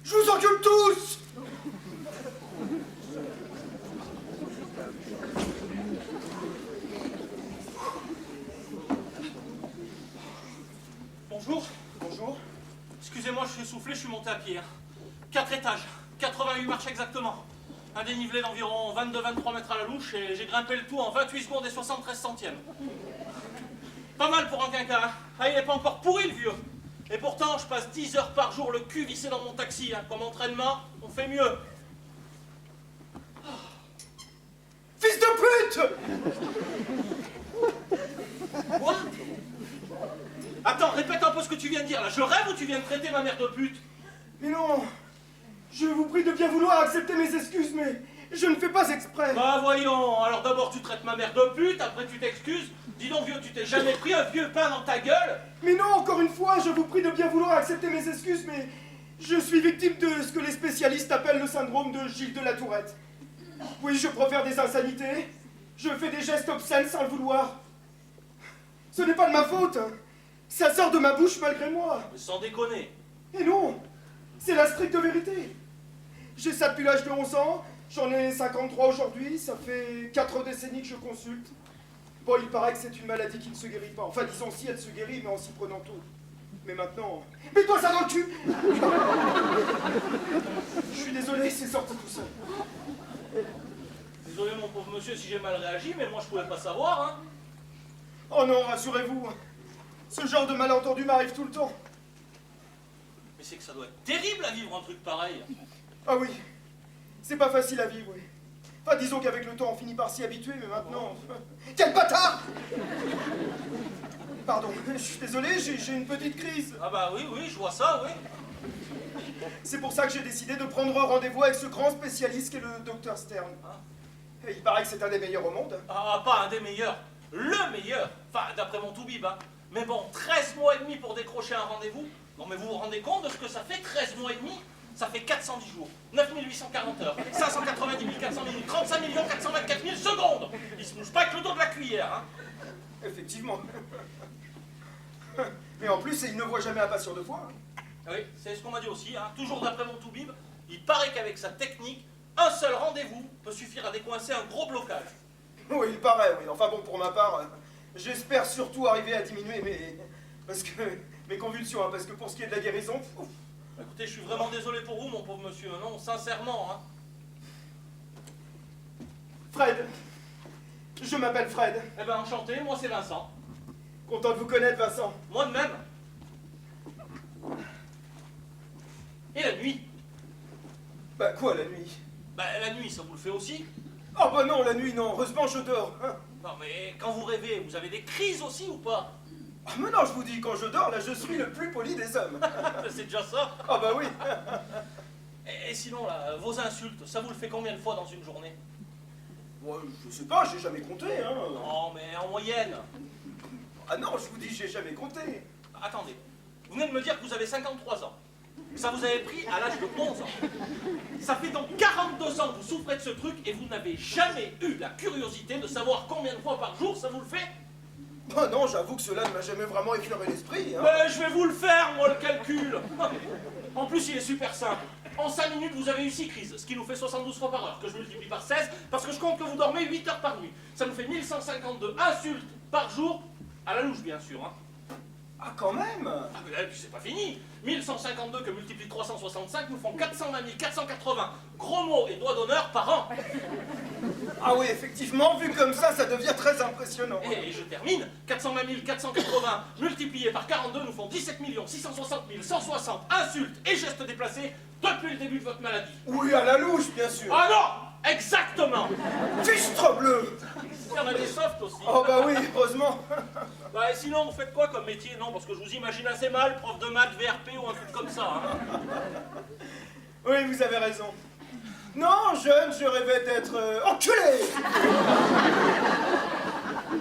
Je vous encule tous! Bonjour. Bonjour. Excusez-moi, je suis essoufflé, je suis monté à pied. 4 étages, 88 marches exactement. Un dénivelé d'environ 22-23 mètres à la louche et j'ai grimpé le tout en 28 secondes et 73 centièmes. Pas mal pour un quinquin, hein. Ah, il n'est pas encore pourri le vieux. Et pourtant, je passe 10 heures par jour le cul vissé dans mon taxi. Hein. Comme entraînement, on fait mieux. Fils de pute! Quoi? Attends, répète un peu ce que tu viens de dire là. Je rêve ou tu viens de traiter ma mère de pute? Mais non! Je vous prie de bien vouloir accepter mes excuses, mais je ne fais pas exprès. Bah voyons, alors d'abord tu traites ma mère de pute, après tu t'excuses. Dis donc vieux, tu t'es jamais pris un vieux pain dans ta gueule? Mais non, encore une fois, je vous prie de bien vouloir accepter mes excuses, mais je suis victime de ce que les spécialistes appellent le syndrome de Gilles de la Tourette. Oui, je profère des insanités, je fais des gestes obscènes sans le vouloir. Ce n'est pas de ma faute, ça sort de ma bouche malgré moi. Mais sans déconner. Et non, c'est la stricte vérité. J'ai ça depuis l'âge de 11 ans, j'en ai 53 aujourd'hui, ça fait 4 décennies que je consulte. Bon, il paraît que c'est une maladie qui ne se guérit pas. Enfin, disons si elle se guérit, mais en s'y prenant tôt. Mais maintenant... Mets-toi ça dans le cul! Je suis désolé, c'est sorti tout seul. Désolé mon pauvre monsieur si j'ai mal réagi, mais moi je pouvais pas savoir, hein. Oh non, rassurez-vous, ce genre de malentendu m'arrive tout le temps. Mais c'est que ça doit être terrible à vivre un truc pareil. Ah oui, c'est pas facile à vivre, oui. Enfin, disons qu'avec le temps, on finit par s'y habituer, mais maintenant... Quel bâtard! Pardon, je suis désolé, j'ai une petite crise. Ah bah oui, oui, je vois ça, oui. C'est pour ça que j'ai décidé de prendre rendez-vous avec ce grand spécialiste qu'est le docteur Stern. Et il paraît que c'est un des meilleurs au monde. Ah, pas un des meilleurs, le meilleur. Enfin, d'après mon toubib, hein. Mais bon, 13 mois et demi pour décrocher un rendez-vous. Non mais vous vous rendez compte de ce que ça fait, 13 mois et demi? Ça fait 410 jours, 9840 heures, 590 400 minutes, 35 424 000 secondes. Il se mouche pas avec le dos de la cuillère, hein. Effectivement. Mais en plus, il ne voit jamais un patient deux fois. Oui, c'est ce qu'on m'a dit aussi, hein. Toujours d'après mon toubib, il paraît qu'avec sa technique, un seul rendez-vous peut suffire à décoincer un gros blocage. Oui, il paraît, oui. Enfin bon, pour ma part, j'espère surtout arriver à diminuer mes convulsions, hein, parce que pour ce qui est de la guérison... Ouf. Écoutez, je suis vraiment désolé pour vous, mon pauvre monsieur, non, sincèrement, hein. Fred. Je m'appelle Fred. Eh ben, enchanté, moi c'est Vincent. Content de vous connaître, Vincent. Moi de même. Et la nuit? Bah quoi, la nuit? Bah la nuit, ça vous le fait aussi? Oh bah non, la nuit, non. Heureusement, je dors. Hein. Non mais quand vous rêvez, vous avez des crises aussi ou pas? Ah mais non, je vous dis, quand je dors, là, je suis le plus poli des hommes. C'est déjà ça. Ah bah oui. Et sinon, là, vos insultes, ça vous le fait combien de fois dans une journée? Moi, je sais pas, j'ai jamais compté, hein. Non, mais en moyenne. Ah non, je vous dis, j'ai jamais compté. Attendez, vous venez de me dire que vous avez 53 ans. Ça vous avait pris à l'âge de 11 ans. Ça fait donc 42 ans que vous souffrez de ce truc et vous n'avez jamais eu la curiosité de savoir combien de fois par jour ça vous le fait? Oh non, j'avoue que cela ne m'a jamais vraiment effleuré l'esprit, hein. Mais je vais vous le faire, moi, le calcul. En plus, il est super simple. En 5 minutes, vous avez eu 6 crises, ce qui nous fait 72 fois par heure, que je multiplie par 16, parce que je compte que vous dormez 8 heures par nuit. Ça nous fait 1152 insultes par jour, à la louche, bien sûr, hein. Ah, quand même. Ah, mais là, puis c'est pas fini. 1152 que multiplie 365 nous font 420 480 gros mots et doigts d'honneur par an. Ah oui, effectivement, vu comme ça devient très impressionnant. Et je termine. 420 480 multiplié par 42 nous font 17 660 160 insultes et gestes déplacés depuis le début de votre maladie. Oui, à la louche, bien sûr. Ah non, exactement. Fichtre bleu. Il y en a des softs aussi. Oh bah oui, heureusement. Bah, et sinon, vous faites quoi comme métier? Non, parce que je vous imagine assez mal, prof de maths, VRP ou un truc comme ça, hein. Oui, vous avez raison. Non, jeune, je rêvais d'être... enculé.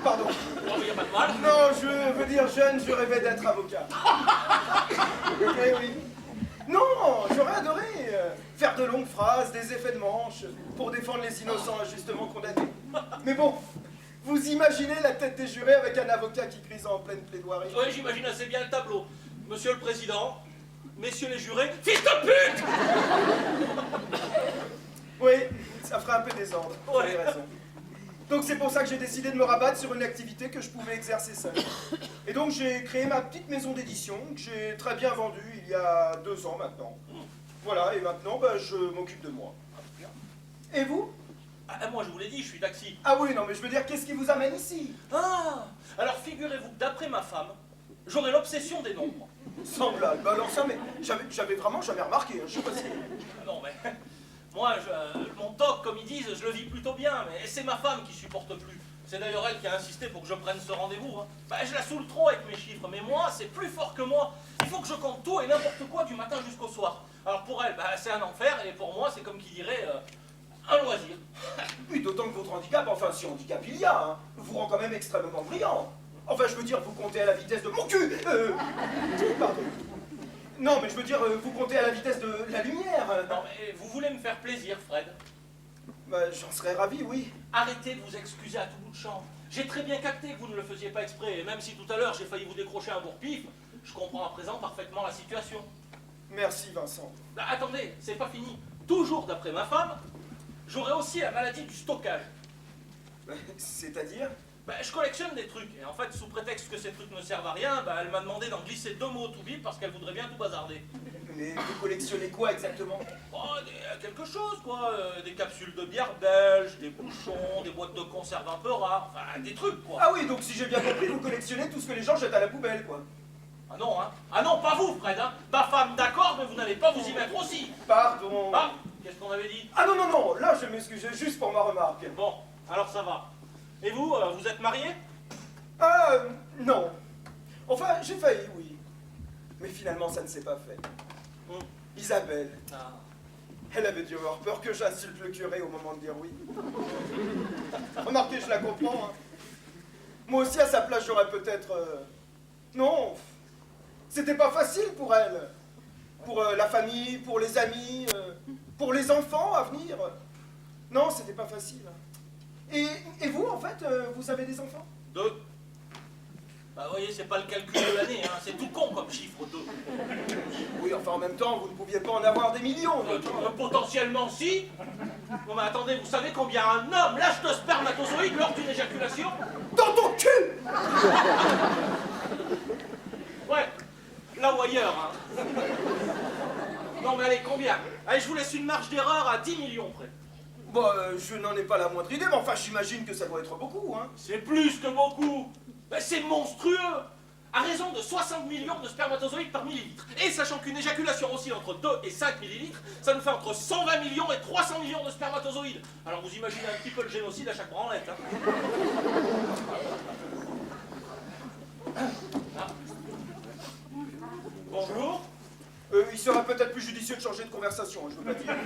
Pardon. Non, mais y a pas de mal. Non, je veux dire jeune, je rêvais d'être avocat. Eh oui. Non, j'aurais adoré faire de longues phrases, des effets de manche, pour défendre les innocents injustement condamnés. Mais bon, vous imaginez la tête des jurés avec un avocat qui crie en pleine plaidoirie? Oui, j'imagine assez bien le tableau. Monsieur le Président, messieurs les jurés, fils de pute! Oui, ça ferait un peu désordre, vous Ouais. avez raison. Donc c'est pour ça que j'ai décidé de me rabattre sur une activité que je pouvais exercer seul. Et donc j'ai créé ma petite maison d'édition, que j'ai très bien vendue il y a 2 ans maintenant. Voilà, et maintenant bah, je m'occupe de moi. Et vous? Ah, moi, je vous l'ai dit, je suis taxi. Ah oui, non mais je veux dire, qu'est-ce qui vous amène ici? Ah! Alors figurez-vous que d'après ma femme, j'aurais l'obsession des nombres. Sans blague, bah alors ça, mais j'avais vraiment jamais remarqué, hein, je sais pas si... Non, mais moi, mon toc, comme ils disent, je le vis plutôt bien, mais c'est ma femme qui supporte plus. C'est d'ailleurs elle qui a insisté pour que je prenne ce rendez-vous. Hein. Bah, je la saoule trop avec mes chiffres, mais moi, c'est plus fort que moi. Il faut que je compte tout et n'importe quoi du matin jusqu'au soir. Alors pour elle, bah, c'est un enfer, et pour moi, c'est comme qui dirait un loisir. Oui, d'autant que votre handicap, enfin si handicap il y a, hein, vous rend quand même extrêmement brillant. Enfin, je veux dire, vous comptez à la vitesse de mon cul. Pardon. Non, mais je veux dire, vous comptez à la vitesse de la lumière. Non, mais vous voulez me faire plaisir, Fred? Bah, j'en serais ravi, oui. Arrêtez de vous excuser à tout bout de champ. J'ai très bien capté que vous ne le faisiez pas exprès, et même si tout à l'heure j'ai failli vous décrocher un bourre-pif, je comprends à présent parfaitement la situation. Merci, Vincent. Bah, attendez, c'est pas fini. Toujours d'après ma femme, j'aurais aussi la maladie du stockage. C'est-à-dire? Bah, je collectionne des trucs, et en fait, sous prétexte que ces trucs ne servent à rien, bah, elle m'a demandé d'en glisser 2 mots tout vite parce qu'elle voudrait bien tout bazarder. Mais vous collectionnez quoi exactement? Oh, quelque chose, quoi. Des capsules de bière belge, des bouchons, des boîtes de conserve un peu rares, enfin, des trucs, quoi. Ah oui, donc si j'ai bien compris, vous collectionnez tout ce que les gens jettent à la poubelle, quoi. Ah non, hein. Ah non, pas vous, Fred, hein. Ma femme, d'accord, mais vous n'allez pas vous y mettre aussi. Pardon. Ah, qu'est-ce qu'on avait dit? Ah non, non, non, là je m'excusais juste pour ma remarque. Bon, alors ça va. Et vous, vous êtes marié? Ah, non. Enfin, j'ai failli, oui. Mais finalement, ça ne s'est pas fait. Isabelle, Ah. elle avait dû avoir peur que j'insulte le curé au moment de dire oui. Remarquez, je la comprends. Hein. Moi aussi, à sa place, j'aurais peut-être... Non, c'était pas facile pour elle. Pour la famille, pour les amis, pour les enfants à venir. Non, c'était pas facile. Et vous, en fait, vous avez des enfants? 2. Bah, vous voyez, c'est pas le calcul de l'année, hein. C'est tout con comme chiffre, 2. Oui, enfin, en même temps, vous ne pouviez pas en avoir des millions. Donc... Potentiellement, si. Non, mais attendez, vous savez combien un homme lâche de spermatozoïdes lors d'une éjaculation? Dans ton cul! Ouais, là ou ailleurs, hein. Non, mais allez, combien? Allez, je vous laisse une marge d'erreur à 10 millions près. Bon, je n'en ai pas la moindre idée, mais enfin, j'imagine que ça doit être beaucoup, hein. C'est plus que beaucoup. Ben, c'est monstrueux. À raison de 60 millions de spermatozoïdes par millilitre. Et sachant qu'une éjaculation oscille entre 2 et 5 millilitres, ça nous fait entre 120 millions et 300 millions de spermatozoïdes. Alors vous imaginez un petit peu le génocide à chaque branlette. Hein. Ah. Bonjour. Il serait peut-être plus judicieux de changer de conversation, hein, je veux pas dire.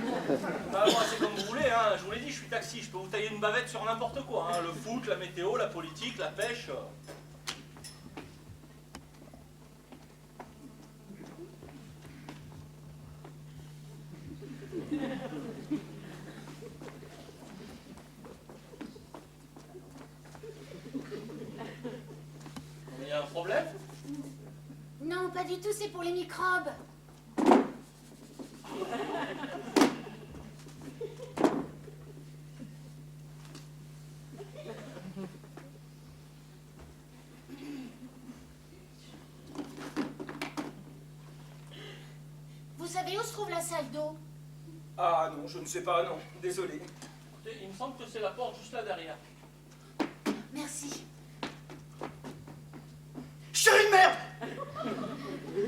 Bah, moi, c'est comme vous voulez, hein. Je vous l'ai dit, je suis taxi. Je peux vous tailler une bavette sur n'importe quoi. Hein. Le foot, la météo, la politique, la pêche. Il y a un problème? Non, pas du tout, c'est pour les microbes. Vous savez où se trouve la salle d'eau? Ah non, je ne sais pas, non, désolé. Écoutez, il me semble que c'est la porte juste là derrière. Merci. Chérie de merde!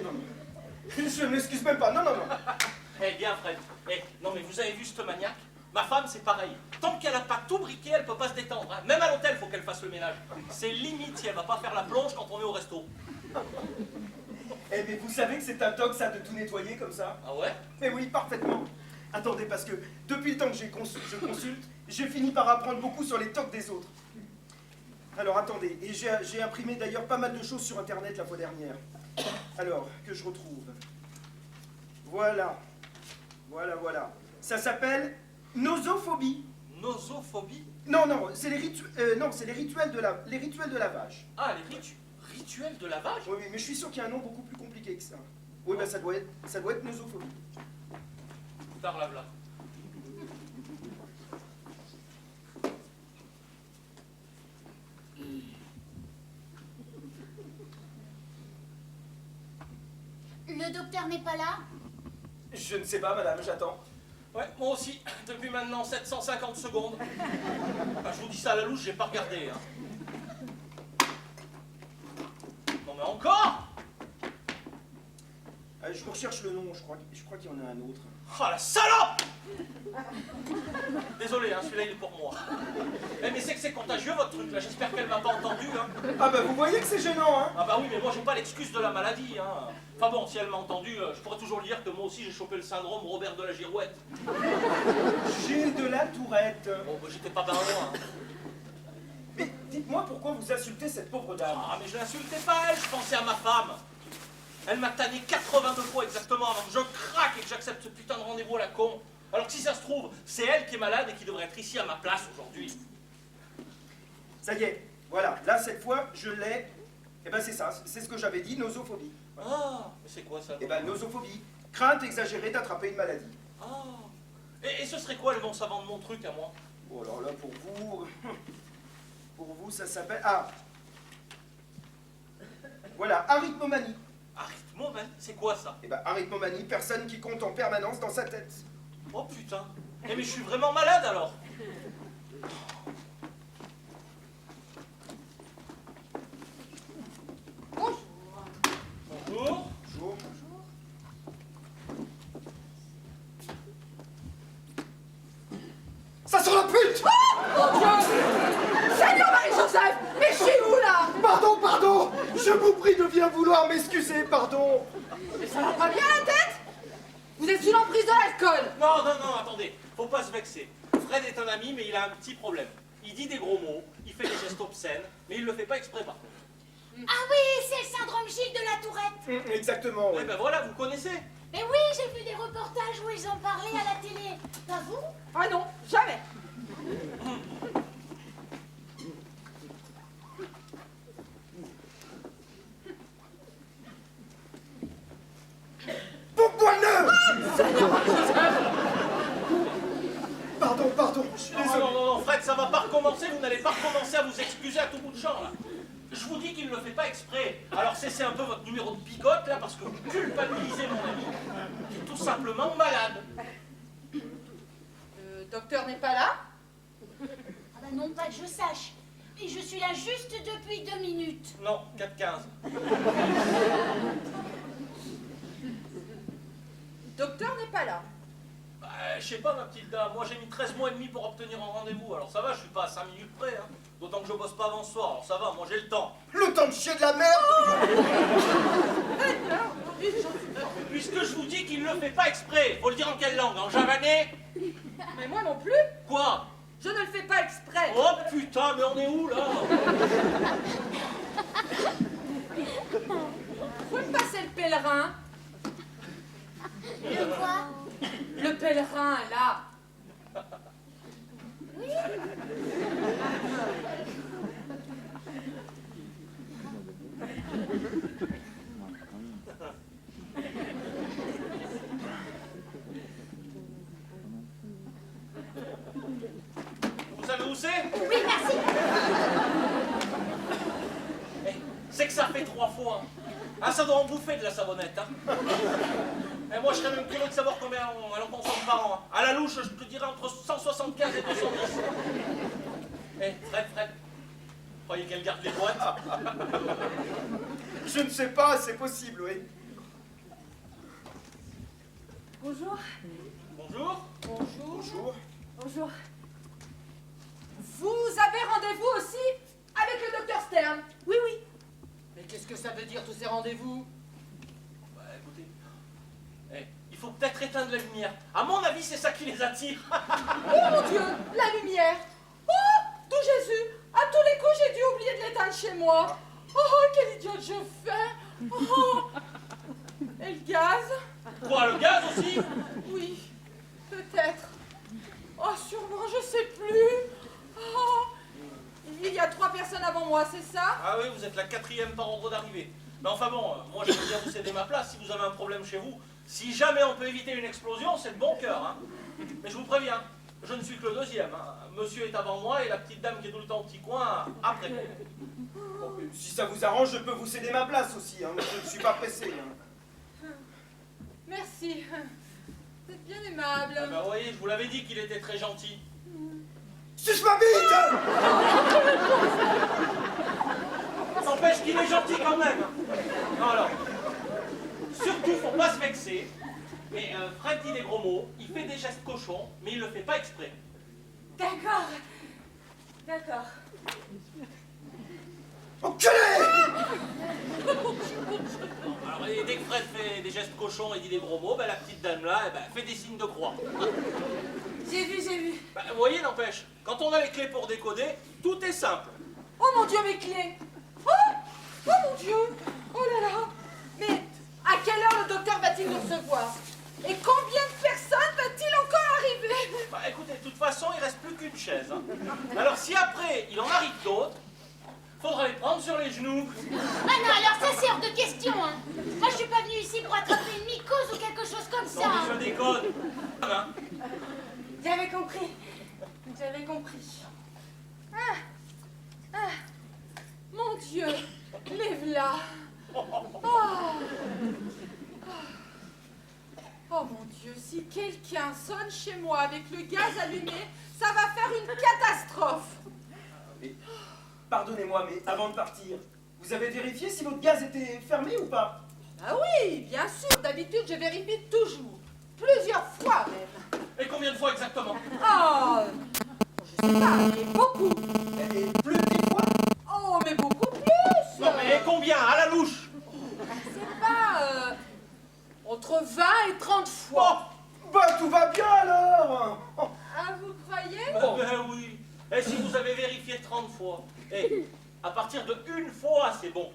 Non, je ne m'excuse même pas, non, non, non. Eh bien, Fred, non mais vous avez vu cette maniaque? Ma femme, c'est pareil. Tant qu'elle n'a pas tout briqué, elle peut pas se détendre. Hein. Même à l'hôtel, faut qu'elle fasse le ménage. C'est limite si elle va pas faire la plonge quand on est au resto. Eh, mais vous savez que c'est un toc, ça, de tout nettoyer comme ça? Ah ouais? Mais oui, parfaitement. Attendez, parce que depuis le temps que je consulte, j'ai fini par apprendre beaucoup sur les tocs des autres. Alors, attendez, et j'ai imprimé d'ailleurs pas mal de choses sur Internet la fois dernière. Alors, que je retrouve. Voilà. Voilà, voilà. Ça s'appelle nosophobie. Nosophobie? Non, non, c'est les rituels de lavage. Ah, les rituels de lavage? Oui, oui, mais je suis sûr qu'il y a un nom beaucoup plus compliqué que ça. Oui, bah ça doit être nosophobie. Tard là. Le docteur n'est pas là? Je ne sais pas, madame, j'attends. Ouais, moi aussi, depuis maintenant 750 secondes. Ah, je vous dis ça à la louche, j'ai pas regardé. Hein. Non mais encore? Je vous recherche le nom, je crois qu'il y en a un autre. Oh la salope! Désolé, hein, celui-là il est pour moi. Eh, mais c'est que c'est contagieux votre truc là, j'espère qu'elle m'a pas entendu. Hein. Ah bah vous voyez que c'est gênant, hein? Ah bah oui, mais moi j'ai pas l'excuse de la maladie. Hein. Enfin bon, si elle m'a entendu, je pourrais toujours lui dire que moi aussi j'ai chopé le syndrome Robert de la Girouette. Gilles de la Tourette. Bon, bah j'étais pas bien loin. Hein. Mais dites-moi pourquoi vous insultez cette pauvre dame. Ah mais je l'insultais pas elle, je pensais à ma femme. Elle m'a tanné 82 fois exactement avant que je craque et que j'accepte ce putain de rendez-vous à la con. Alors que si ça se trouve, c'est elle qui est malade et qui devrait être ici à ma place aujourd'hui. Ça y est, voilà, là cette fois, je l'ai. Eh ben c'est ça, c'est ce que j'avais dit, nosophobie. Ah, mais c'est quoi ça? Eh ben nosophobie, crainte exagérée d'attraper une maladie. Ah. Et ce serait quoi le nom savant de mon truc à moi? Bon alors là pour vous ça s'appelle... Ah voilà, arithmomanie. Arithmomanie, c'est quoi ça? Eh ben arithmomanie, personne qui compte en permanence dans sa tête. Oh putain. Eh mais je suis vraiment malade alors. Bonjour. Bonjour. Bonjour. Ça sent la pute! Mon Dieu! Seigneur Marie-Joseph, mais je suis où là? Pardon! Je vous prie de bien vouloir m'excuser, pardon! Mais ça va pas bien la tête? Vous êtes sous l'emprise de l'alcool! Non, attendez, faut pas se vexer. Fred est un ami, mais il a un petit problème. Il dit des gros mots, il fait des gestes obscènes, mais il le fait pas exprès par contre. Ah oui, c'est le syndrome Gilles de la Tourette. Exactement, oui. Eh ben voilà, vous connaissez. Mais oui, j'ai vu des reportages où ils en parlaient à la télé. Pas vous? Ah non, jamais! Pourquoi-le? Pardon, je suis désolé. Non, Fred, ça va pas recommencer, vous n'allez pas recommencer à vous excuser à tout bout de champ, là. Je vous dis qu'il ne le fait pas exprès. Alors cessez un peu votre numéro de bigote, là, parce que vous culpabilisez mon ami, qui est tout simplement malade. Le docteur n'est pas là? Ah bah non, pas que je sache. Et je suis là juste depuis 2 minutes. Non, 4-15. Le docteur n'est pas là. Bah, je sais pas, ma petite dame, moi j'ai mis 13 mois et demi pour obtenir un rendez-vous, alors ça va, je suis pas à 5 minutes près, hein. D'autant que je bosse pas avant ce soir, alors ça va, moi j'ai le temps. Le temps de chier de la merde! Puisque je vous dis qu'il ne le fait pas exprès, faut le dire en quelle langue? En javanais? Mais moi non plus! Quoi? Je ne le fais pas exprès! Oh putain, mais on est où là? Vous me passez le pèlerin? Le quoi? Le pèlerin, là! Vous savez où c'est? Oui, merci. Eh, c'est que ça fait 3 fois. Ah, ça doit en bouffer de la savonnette, hein. Et moi, je serais même curieux de savoir combien elle en consomme par an. Hein. À la louche, je te dirais entre 175 et 210. Eh, Fred, croyez qu'elle garde les boîtes? Je ne sais pas, c'est possible, oui. Bonjour. Bonjour. Bonjour. Bonjour. Bonjour. Vous avez rendez-vous aussi avec le docteur Stern? Oui. Mais qu'est-ce que ça veut dire tous ces rendez-vous? Bah, écoutez, eh, il faut peut-être éteindre la lumière. À mon avis, c'est ça qui les attire. Oh mon Dieu, la lumière! Oh, tout Jésus! À tous les coups, j'ai dû oublier de l'éteindre chez moi. Oh, quelle idiote je fais! Oh! Et le gaz? Quoi, le gaz aussi? Oui, peut-être. Oh, sûrement, je sais plus. Oh! Il y a 3 personnes avant moi, c'est ça? Ah oui, vous êtes la 4e par ordre d'arrivée. Mais enfin bon, moi je veux bien vous céder ma place si vous avez un problème chez vous. Si jamais on peut éviter une explosion, c'est de bon cœur. Hein. Mais je vous préviens, je ne suis que le deuxième. Hein. Monsieur est avant moi et la petite dame qui est tout le temps au petit coin, après. Bon, si ça vous arrange, je peux vous céder ma place aussi. Hein. Je ne suis pas pressé. Hein. Merci. Vous êtes bien aimable. Ah bah, vous voyez, je vous l'avais dit qu'il était très gentil. Suce ma bite! N'empêche qu'il est gentil quand même. Non alors, surtout faut pas se vexer. Mais Fred dit des gros mots, il fait des gestes cochons, mais il le fait pas exprès. D'accord. D'accord. Enculé! Alors, et dès que Fred fait des gestes cochons et dit des gros mots, ben, la petite dame là, eh ben, fait des signes de croix. J'ai vu. Ben, vous voyez, n'empêche, quand on a les clés pour décoder, tout est simple. Oh mon Dieu, mes clés. Oh mon Dieu. Oh là là. Mais à quelle heure le docteur va-t-il nous recevoir? Et combien de personnes va-t-il encore arriver? Bah, écoutez, de toute façon, il reste plus qu'une chaise. Hein. Alors si après, il en arrive d'autres, faudra les prendre sur les genoux. Ah non, alors ça c'est hors de question, hein. Moi je suis pas venue ici pour attraper une mycose ou quelque chose comme ça. Non, hein. mais je déconne. Hein. J'avais compris. Mon Dieu, les v'là. Oh mon Dieu, si quelqu'un sonne chez moi avec le gaz allumé, ça va faire une catastrophe. Mais, pardonnez-moi, mais avant de partir, vous avez vérifié si votre gaz était fermé ou pas? Ah oui, bien sûr, d'habitude je vérifie toujours. Plusieurs fois même. Et combien de fois exactement? Oh, je sais pas, mais beaucoup. Et plus des fois? Oh, mais beaucoup plus. Non mais combien? À la louche? C'est pas entre 20 et 30 fois. Bah tout va bien alors! Oh, Ah, vous croyez? Ben oui. Et si vous avez vérifié 30 fois? Et à partir de une fois, c'est bon.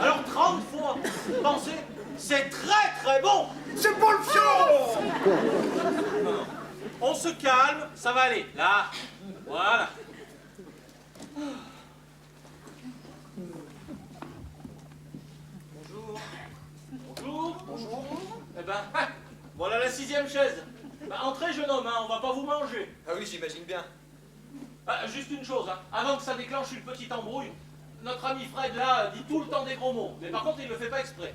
Alors 30 fois, pensez, c'est très très bon. c'est pour le fion! On se calme, ça va aller. Là, voilà. Bonjour. Bonjour. Bonjour. Eh ben, voilà la 6e chaise. Bah, entrez, jeune homme, hein, on va pas vous manger. Ah oui, j'imagine bien. Ah, juste une chose, hein, avant que ça déclenche une petite embrouille, notre ami Fred, là, dit tout le temps des gros mots. Mais par contre, il le fait pas exprès.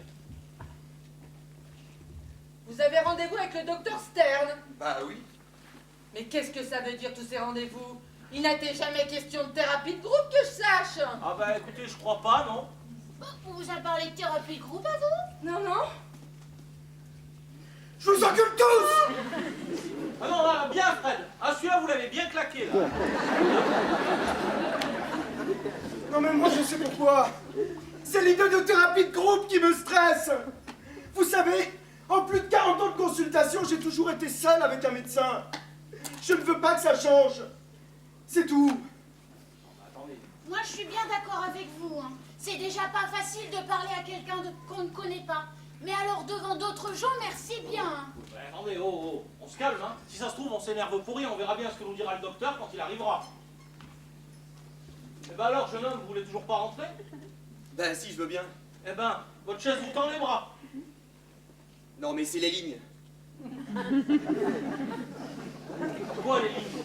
Vous avez rendez-vous avec le docteur Stern. Bah oui. Mais qu'est-ce que ça veut dire tous ces rendez-vous? Il n'a été jamais question de thérapie de groupe que je sache. Ah bah écoutez, je crois pas, non. On vous a parlé de thérapie de groupe à vous? Non. Je vous encule tous! Ah non, là, bien Fred. Ah celui-là, vous l'avez bien claqué, là. Non mais moi je sais pourquoi. C'est l'idée de thérapie de groupe qui me stresse. Vous savez, en plus de 40 ans de consultation, j'ai toujours été seul avec un médecin. Je ne veux pas que ça change. C'est tout. Attendez. Moi je suis bien d'accord avec vous, hein. C'est déjà pas facile de parler à quelqu'un qu'on ne connaît pas. Mais alors devant d'autres gens, merci bien. hein. Ouais, attendez, on se calme, hein. Si ça se trouve, on s'énerve pour rien, on verra bien ce que nous dira le docteur quand il arrivera. Eh ben alors, jeune homme, vous voulez toujours pas rentrer? Bah si, je veux bien. Eh ben, votre chaise vous tend les bras. Non, mais c'est les lignes. Quoi, les lignes?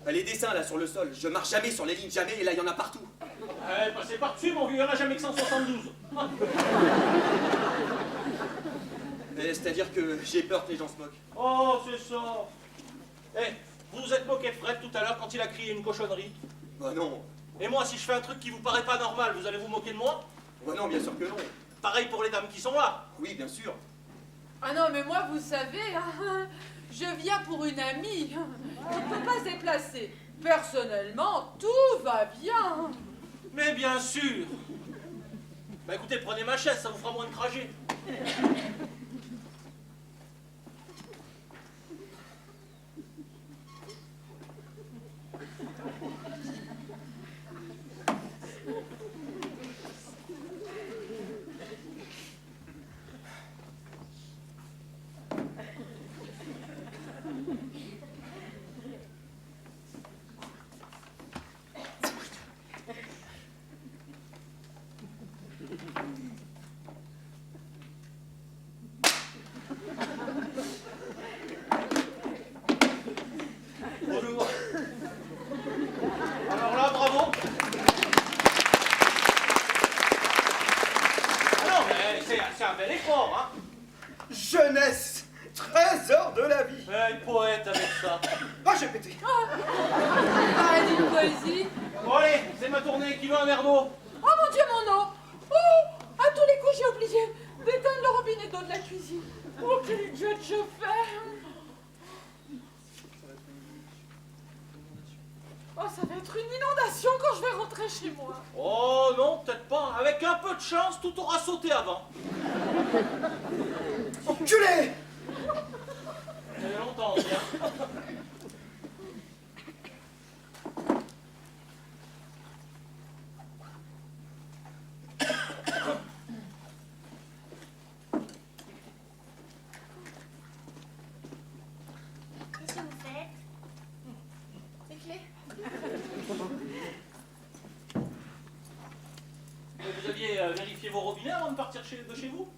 Bah, les dessins, là, sur le sol. Je marche jamais sur les lignes, jamais, et là, il y en a partout. Eh, passez par-dessus, mon vieux, il y en a jamais que 172. C'est-à-dire que j'ai peur que les gens se moquent. Oh, c'est ça. Eh, vous vous êtes moqué de Fred tout à l'heure quand il a crié une cochonnerie. Bah non. Et moi, si je fais un truc qui vous paraît pas normal, vous allez vous moquer de moi? Bah non, bien sûr que non. Pareil pour les dames qui sont là. Oui, bien sûr. Ah non, mais moi, vous savez, hein, je viens pour une amie. On ne peut pas se déplacer. Personnellement, tout va bien. Mais bien sûr. Bah écoutez, prenez ma chaise, ça vous fera moins de trajet. Jeunesse, trésor de la vie. Eh, poète avec ça. Ah, j'ai pété. Ah, elle dit une poésie. Bon allez, c'est ma tournée, qui veut un verre d'eau? Oh mon Dieu, mon eau. Oh, à tous les coups, j'ai oublié d'éteindre le robinet d'eau de la cuisine. Oh, quelle idiote je fais. Oh, ça va être une inondation quand je vais rentrer chez moi. Oh non, peut-être pas. Avec un peu de chance, tout aura sauté avant. Enculé! Ça fait longtemps, bien. Qu'est-ce que vous faites? Les clés. Vous aviez vérifié vos robinets avant de partir de chez vous?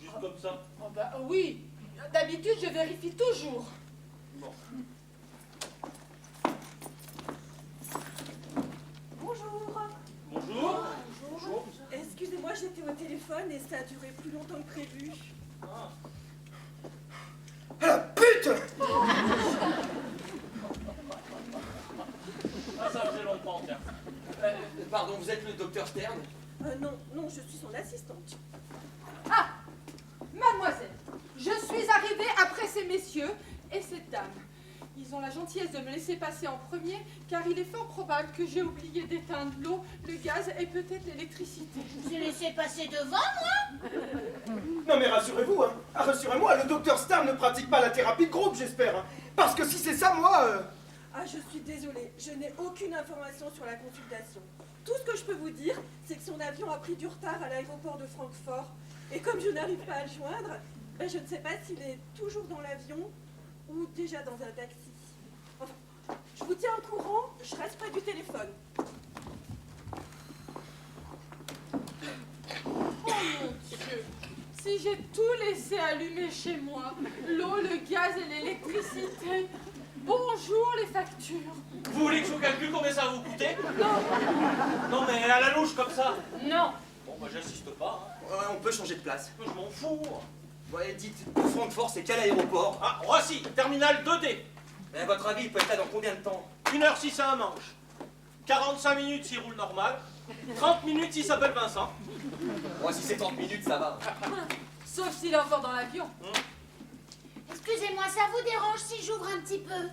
Juste comme ça. Oh bah oui, d'habitude je vérifie toujours. Bon. Bonjour. Bonjour. Bonjour. Excusez-moi, j'étais au téléphone et ça a duré plus longtemps que prévu. Ah. Ah, la pute! Ah, ça faisait longtemps, tiens. Pardon, vous êtes le docteur Stern? Non, je suis son assistante. Ah, mademoiselle, je suis arrivée après ces messieurs et cette dame. Ils ont la gentillesse de me laisser passer en premier, car il est fort probable que j'ai oublié d'éteindre l'eau, le gaz et peut-être l'électricité. Je vous ai laissé passer devant, moi? Non mais rassurez-vous, hein. Ah, rassurez-moi, le docteur Stern ne pratique pas la thérapie de groupe, j'espère. Hein. Parce que si c'est ça, moi... Ah, je suis désolée, je n'ai aucune information sur la consultation. Tout ce que je peux vous dire, c'est que son avion a pris du retard à l'aéroport de Francfort. Et comme je n'arrive pas à le joindre, ben je ne sais pas s'il est toujours dans l'avion ou déjà dans un taxi. Enfin, je vous tiens au courant, je reste près du téléphone. Oh mon Dieu, si j'ai tout laissé allumer chez moi, l'eau, le gaz et l'électricité, bonjour les factures. Vous voulez que je vous calcule combien ça va vous coûter? Non, Non, mais à la louche comme ça. non. Bon, bah j'insiste pas. Hein. Ouais, on peut changer de place. Je m'en fous. Ouais, dites, Francfort, c'est quel aéroport? Ah, Roissy, terminal 2D. À votre avis, il peut être là dans combien de temps? 1h si c'est un manche. 45 minutes s'il roule normal. 30 minutes s'il s'appelle Vincent. Moi, si c'est 30 minutes, ça va. Sauf s'il est encore dans l'avion. Excusez-moi, ça vous dérange si j'ouvre un petit peu?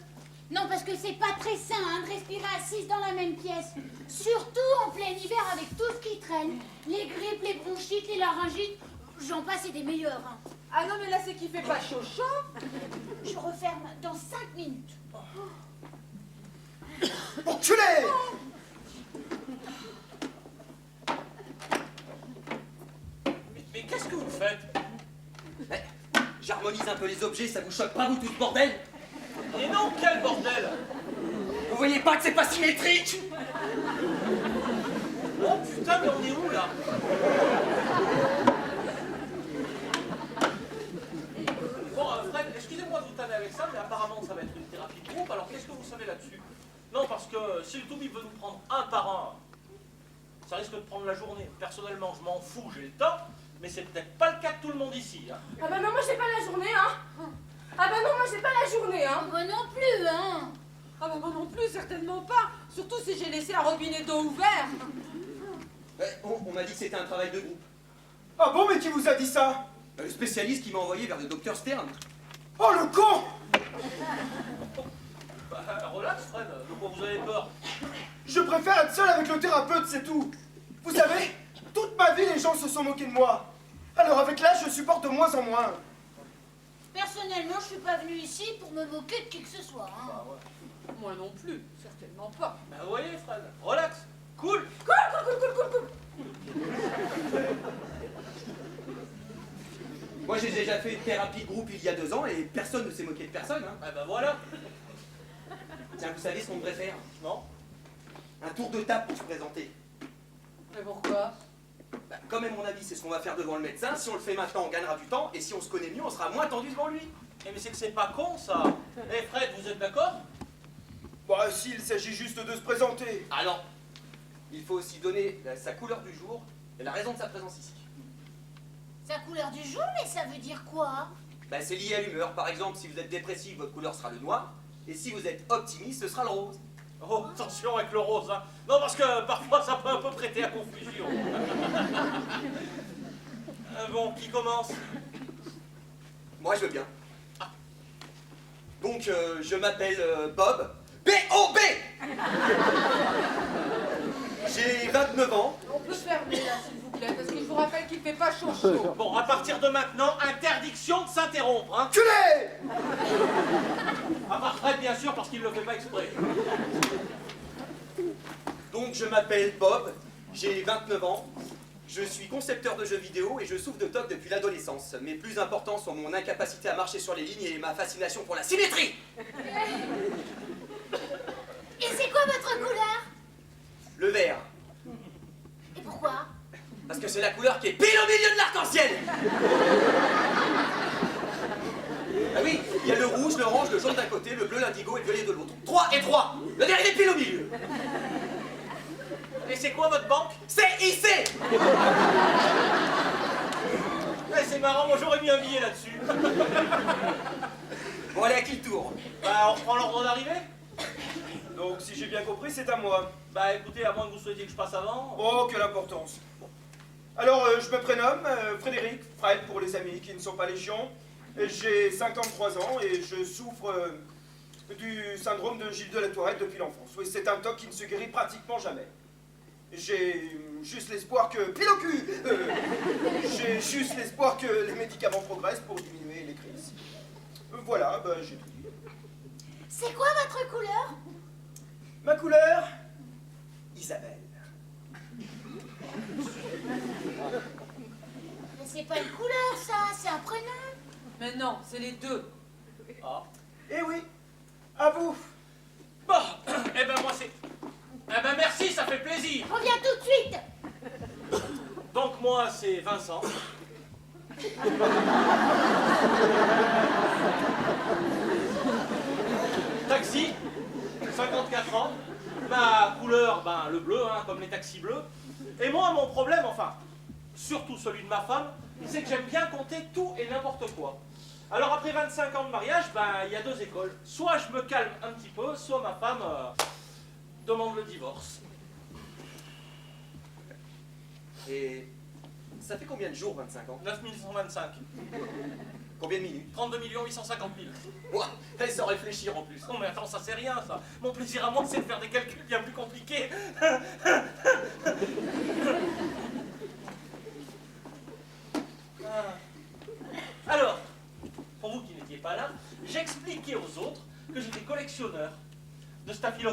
Non, parce que c'est pas très sain hein, de respirer assise dans la même pièce. Surtout en plein hiver avec tout ce qui traîne. Les grippes, les bronchites, les laryngites, j'en passe et des meilleurs. Hein. Ah non, mais là, c'est qu'il fait pas chaud. Je referme dans 5 minutes. Enculé! Mais qu'est-ce que vous faites? J'harmonise un peu les objets, ça vous choque pas, vous, tout ce bordel? Et non, quel bordel! Vous voyez pas que c'est pas symétrique? Oh putain, mais on est où là? Bon, Fred, excusez-moi de vous tanner avec ça, mais apparemment ça va être une thérapie de groupe, alors qu'est-ce que vous savez là-dessus? Non, parce que si le Toubib veut nous prendre un par un, ça risque de prendre la journée. Personnellement, je m'en fous, j'ai le temps, mais c'est peut-être pas le cas de tout le monde ici. Hein. Ah bah non, moi, j'ai pas la journée, hein. Ah bah non, moi, j'ai pas la journée, hein. Moi non plus, hein. Ah bah moi non plus, certainement pas. Surtout si j'ai laissé un robinet d'eau ouvert. Ouais, on m'a dit que c'était un travail de groupe. Ah bon, mais qui vous a dit ça? Le spécialiste qui m'a envoyé vers le docteur Stern. Oh, le con! Bah, relax, Fred, de quoi vous avez peur? Je préfère être seul avec le thérapeute, c'est tout. Vous savez, toute ma vie, les gens se sont moqués de moi. Alors avec l'âge, je supporte de moins en moins. Personnellement, je suis pas venue ici pour me moquer de qui que ce soit. Hein. Bah ouais. Moi non plus, certainement pas. Bah vous voyez, Fred, relax, cool. Moi, j'ai déjà fait une thérapie de groupe il y a 2 ans et personne ne s'est moqué de personne. Hein. Ah bah voilà. Tiens, vous savez ce qu'on devrait faire? Non? Un tour de table pour se présenter. Mais pourquoi? Bah, comme est mon avis, c'est ce qu'on va faire devant le médecin. Si on le fait maintenant, on gagnera du temps. Et si on se connaît mieux, on sera moins tendu devant lui. Eh mais c'est que c'est pas con ça. Eh Fred, vous êtes d'accord? Bah, s'il s'agit juste de se présenter. Alors, il faut aussi donner sa couleur du jour et la raison de sa présence ici. Sa couleur du jour, mais ça veut dire quoi? Bah, c'est lié à l'humeur. Par exemple, si vous êtes dépressif, votre couleur sera le noir. Et si vous êtes optimiste, ce sera le rose. Oh, attention avec le rose, hein. Non, parce que parfois ça peut un peu prêter à confusion. Bon, qui commence? Moi, je veux bien. Donc, je m'appelle Bob. B-O-B. J'ai 29 ans. On peut fermer là, s'il vous plaît, parce que je vous rappelle qu'il fait pas chaud. Bon, à partir de maintenant, interdiction de s'interrompre, hein. Culé! À part Fred, bien sûr, parce qu'il ne le fait pas exprès. Donc, je m'appelle Bob. J'ai 29 ans. Je suis concepteur de jeux vidéo et je souffre de TOC depuis l'adolescence. Mes plus importants sont mon incapacité à marcher sur les lignes et ma fascination pour la symétrie. Et c'est quoi votre couleur? Le vert. Et pourquoi? Parce que c'est la couleur qui est pile au milieu de l'arc-en-ciel. Ah oui, il y a le rouge, l'orange, le jaune d'un côté, le bleu, l'indigo et le violet de l'autre. 3 et 3. Le vert, il est pile au milieu. Et c'est quoi votre banque? C'est IC. C'est marrant, moi j'aurais mis un billet là-dessus. Bon, allez, à qui le tour? Bah, on reprend l'ordre d'arrivée? Donc, si j'ai bien compris, c'est à moi. Bah, écoutez, à moins que vous souhaitiez que je passe avant. Oh, quelle importance. Alors, je me prénomme Frédéric, Fred pour les amis qui ne sont pas légion. J'ai 53 ans et je souffre du syndrome de Gilles de la Tourette depuis l'enfance. Oui, c'est un TOC qui ne se guérit pratiquement jamais. J'ai juste l'espoir que... Pile au cul J'ai juste l'espoir que les médicaments progressent pour diminuer les crises. Voilà, bah, j'ai tout dit. C'est quoi votre couleur? Ma couleur? Isabelle. Mais c'est pas une couleur, ça, c'est un prénom. Mais non, c'est les deux. Ah. Eh oui, à vous. Bon, eh ben moi c'est... Eh ben merci, ça fait plaisir. Reviens tout de suite. Donc moi c'est Vincent. Taxi, 54 ans. Ma couleur, ben le bleu, hein, comme les taxis bleus. Et moi mon problème, enfin, surtout celui de ma femme, c'est que j'aime bien compter tout et n'importe quoi. Alors après 25 ans de mariage, ben il y a deux écoles. Soit je me calme un petit peu, soit ma femme demande le divorce. Et ça fait combien de jours, 25 ans? 9125. Combien de minutes? 32 850 000. Moi, elle sans réfléchir en plus. Non mais attends, ça c'est rien ça. Mon plaisir à moi c'est de faire des calculs bien plus compliqués. Alors, pour vous qui n'étiez pas là, j'expliquais aux autres que j'étais collectionneur de staphylocoques.